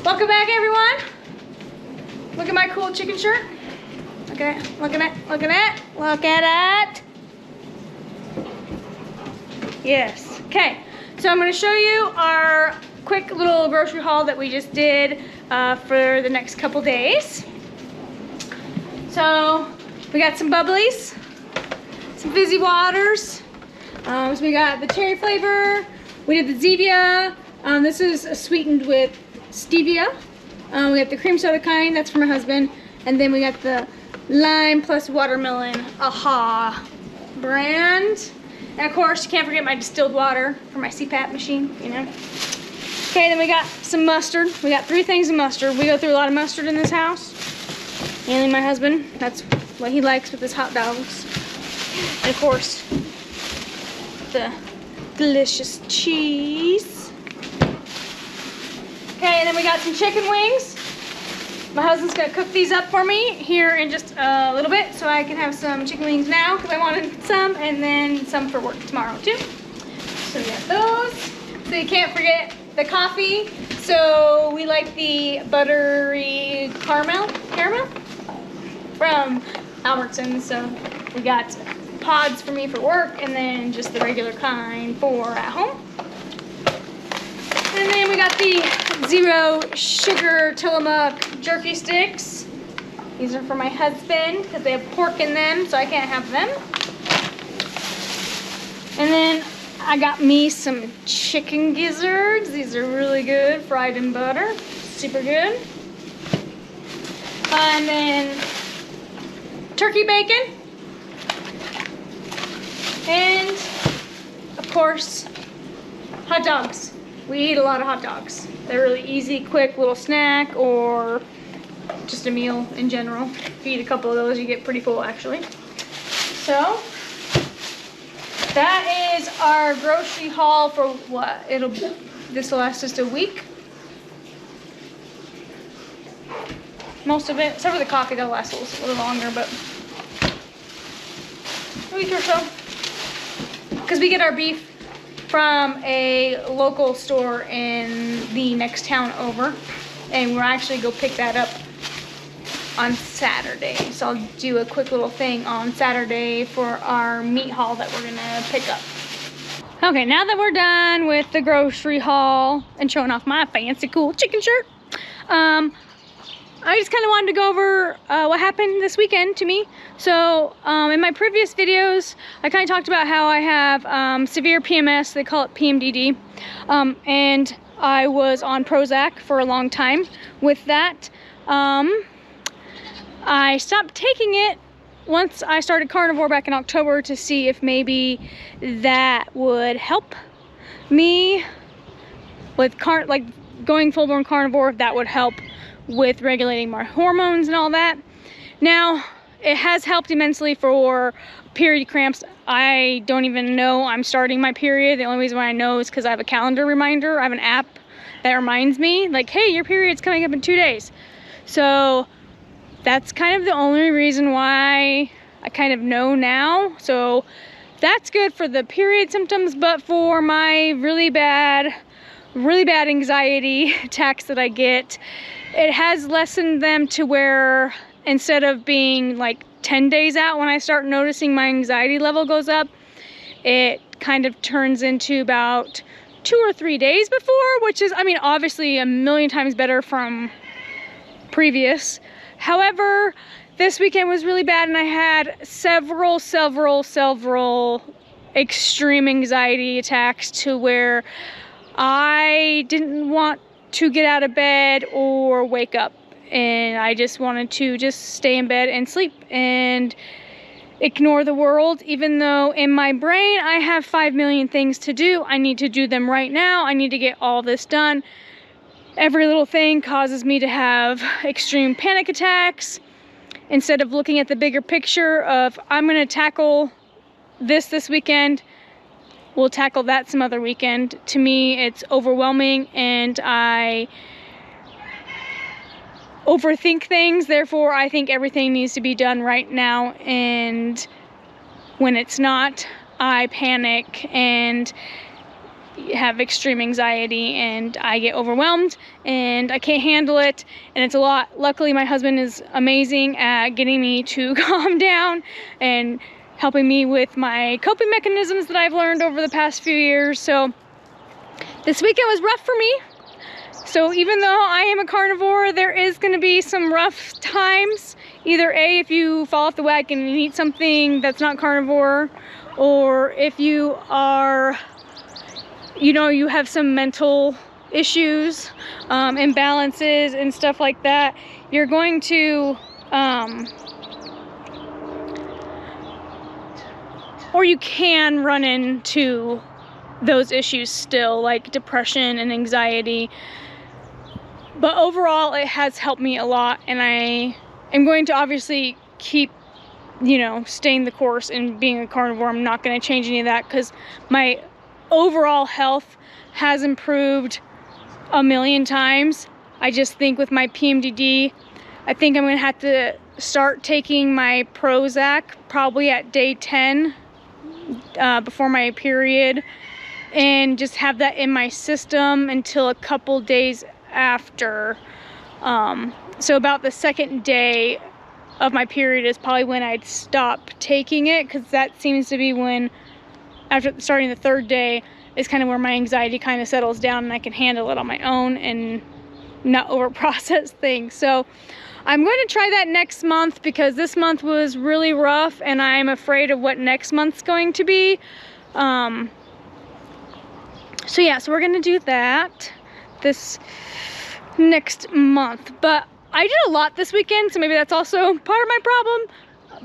Welcome back, everyone. Look at my cool chicken shirt. Look at it, look at it, look at it, look at it. Yes, okay. So I'm gonna show you our quick little grocery haul that we just did for the next couple days. So we got some bubblies, some fizzy waters. So we got the cherry flavor. We did the Zevia. This is sweetened with stevia. We got the cream soda kind, that's for my husband. And then we got the lime plus watermelon AHA brand. And of course, you can't forget my distilled water for my CPAP machine, you know. Okay, then we got some mustard. We got 3 things of mustard. We go through a lot of mustard in this house. Mainly my husband, that's what he likes with his hot dogs. And of course, the delicious cheese. Okay, and then we got some chicken wings. My husband's gonna cook these up for me here in just a little bit so I can have some chicken wings now because I wanted some, and then some for work tomorrow too. So we got those. So you can't forget the coffee. So we like the buttery caramel from Albertsons. So we got pods for me for work and then just the regular kind for at home. And then we got the 0 sugar Tillamook jerky sticks. These are for my husband because they have pork in them, so I can't have them. And then I got me some chicken gizzards. These are really good, fried in butter, super good. And then turkey bacon. And of course, hot dogs. We eat a lot of hot dogs. They're really easy, quick little snack or just a meal in general. If you eat a couple of those, you get pretty full actually. So that is our grocery haul for what? This will last just a week. Most of it, except for the coffee, that'll last a little longer, but a week or so. Because we get our beef from a local store in the next town over, and we'll actually go pick that up on Saturday. So I'll do a quick little thing on Saturday for our meat haul that we're gonna pick up. Okay, now that we're done with the grocery haul and showing off my fancy cool chicken shirt, I just kind of wanted to go over what happened this weekend to me. So in my previous videos, I kind of talked about how I have severe PMS, they call it PMDD, and I was on Prozac for a long time with that. I stopped taking it once I started carnivore back in October to see if maybe that would help me with going full-blown carnivore, if that would help with regulating my hormones and all that. Now, it has helped immensely for period cramps. I don't even know I'm starting my period. The only reason why I know is because I have a calendar reminder. I have an app that reminds me, like, hey, your period's coming up in 2 days. So that's kind of the only reason why I kind of know now. So that's good for the period symptoms, but for my really bad anxiety attacks that I get, it has lessened them to where instead of being like 10 days out when I start noticing my anxiety level goes up, it kind of turns into about 2 or 3 days before, which is, I mean, obviously a million times better from previous. However, this weekend was really bad and I had several extreme anxiety attacks to where I didn't want to get out of bed or wake up, and I just wanted to just stay in bed and sleep and ignore the world, even though in my brain I have 5 million things to do. I need to do them right now. I need to get all this done. Every little thing causes me to have extreme panic attacks instead of looking at the bigger picture of I'm gonna tackle this weekend, we'll tackle that some other weekend. To me, it's overwhelming and I overthink things. Therefore, I think everything needs to be done right now, and when it's not, I panic and have extreme anxiety and I get overwhelmed and I can't handle it, and it's a lot. Luckily, my husband is amazing at getting me to calm down and helping me with my coping mechanisms that I've learned over the past few years. So this weekend was rough for me. So even though I am a carnivore, there is going to be some rough times. Either A, if you fall off the wagon and you eat something that's not carnivore, or if you are, you know, you have some mental issues, imbalances and stuff like that, you're going to, or you can run into those issues still, like depression and anxiety. But overall, it has helped me a lot, and I am going to obviously keep, you know, staying the course and being a carnivore. I'm not going to change any of that because my overall health has improved a million times. I just think with my PMDD, I think I'm going to have to start taking my Prozac probably at day 10 before my period, and just have that in my system until a couple days after. So about the second day of my period is probably when I'd stop taking it, because that seems to be when, after starting the third day, is kind of where my anxiety kind of settles down and I can handle it on my own and not over process things. So I'm going to try that next month, because this month was really rough and I'm afraid of what next month's going to be. So yeah, so we're going to do that this next month. But I did a lot this weekend, so maybe that's also part of my problem.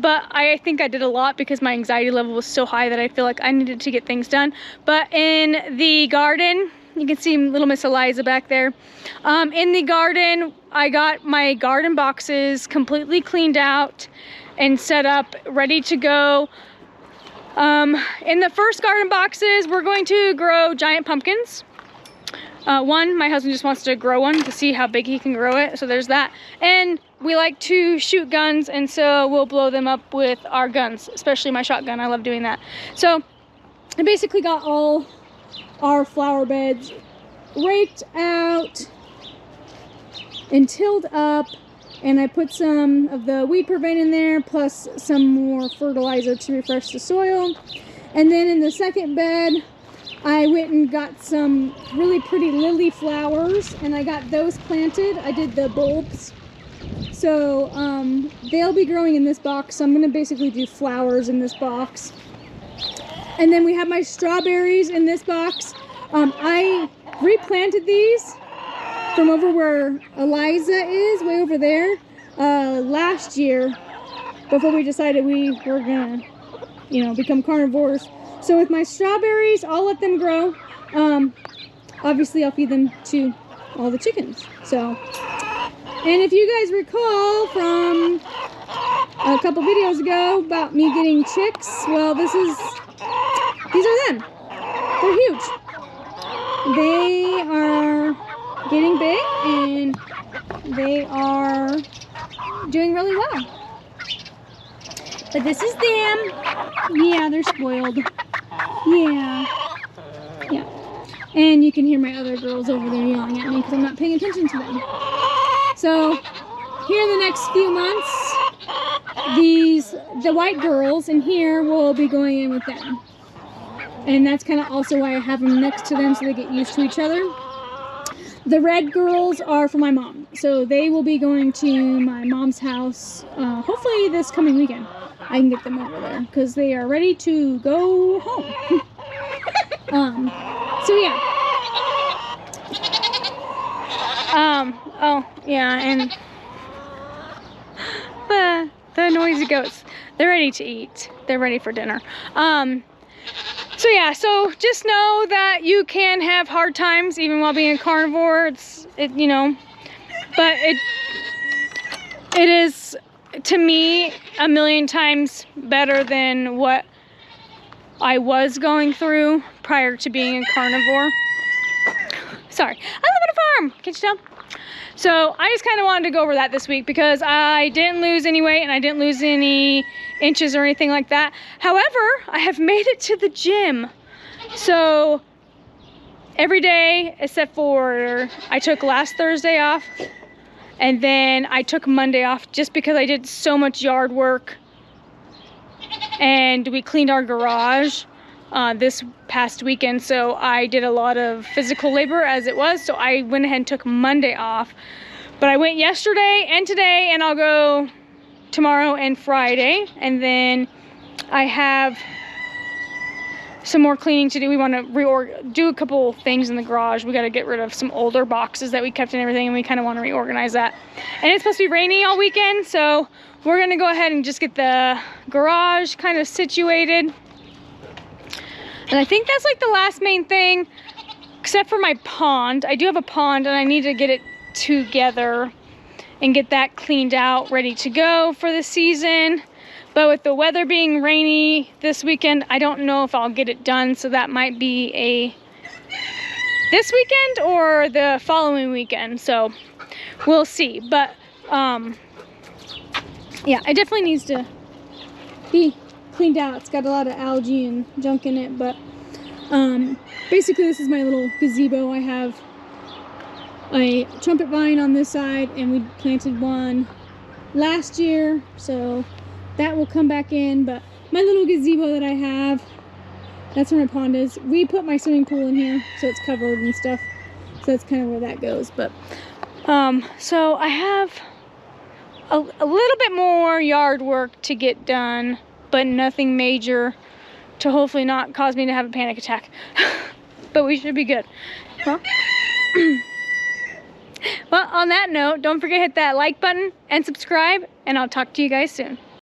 But I think I did a lot because my anxiety level was so high that I feel like I needed to get things done. But in the garden, you can see little Miss Eliza back there. In the garden, I got my garden boxes completely cleaned out and set up, ready to go. In the first garden boxes, we're going to grow giant pumpkins. My husband just wants to grow one to see how big he can grow it, so there's that. And we like to shoot guns, and so we'll blow them up with our guns, especially my shotgun. I love doing that. So I basically got all our flower beds raked out and tilled up, and I put some of the weed prevent in there, plus some more fertilizer to refresh the soil. And then in the second bed, I went and got some really pretty lily flowers, and I got those planted. I did the bulbs. So they'll be growing in this box. So I'm going to basically do flowers in this box. And then we have my strawberries in this box. I replanted these from over where Eliza is, way over there, last year, before we decided we were going to, you know, become carnivores. So with my strawberries, I'll let them grow. Obviously, I'll feed them to all the chickens. So, and if you guys recall from a couple videos ago about me getting chicks, well, these are them. They're huge. They are getting big and they are doing really well. But this is them. Yeah, they're spoiled. Yeah. And you can hear my other girls over there yelling at me because I'm not paying attention to them. So here in the next few months, the white girls in here will be going in with them. And that's kind of also why I have them next to them, so they get used to each other. The red girls are for my mom. So they will be going to my mom's house, hopefully this coming weekend. I can get them over there because they are ready to go home. So yeah. Oh yeah, and the noisy goats, they're ready to eat. They're ready for dinner. So yeah, so just know that you can have hard times even while being a carnivore. You know, but it is, to me, a million times better than what I was going through prior to being a carnivore. Sorry, I live on a farm, can't you tell? So I just kind of wanted to go over that this week because I didn't lose any weight and I didn't lose any inches or anything like that. However, I have made it to the gym. So every day except for I took last Thursday off, and then I took Monday off just because I did so much yard work, and we cleaned our garage this past weekend, so I did a lot of physical labor as it was, so I went ahead and took Monday off. But I went yesterday and today, and I'll go tomorrow and Friday, and then I have some more cleaning to do. We want to do a couple things in the garage. We got to get rid of some older boxes that we kept and everything, and we kind of want to reorganize that. And it's supposed to be rainy all weekend, so we're going to go ahead and just get the garage kind of situated. And I think that's like the last main thing, except for my pond. I do have a pond, and I need to get it together and get that cleaned out, ready to go for the season. But with the weather being rainy this weekend, I don't know if I'll get it done, so that might be this weekend or the following weekend, so we'll see. But yeah, it definitely needs to be cleaned out. It's got a lot of algae and junk in it, but basically this is my little gazebo. I have a trumpet vine on this side, and we planted one last year, so that will come back in. But my little gazebo that I have, that's where my pond is. We put my swimming pool in here, so it's covered and stuff, so that's kind of where that goes. But so I have a little bit more yard work to get done, but nothing major to hopefully not cause me to have a panic attack. But we should be good. Huh? Well, on that note, don't forget to hit that like button and subscribe, and I'll talk to you guys soon.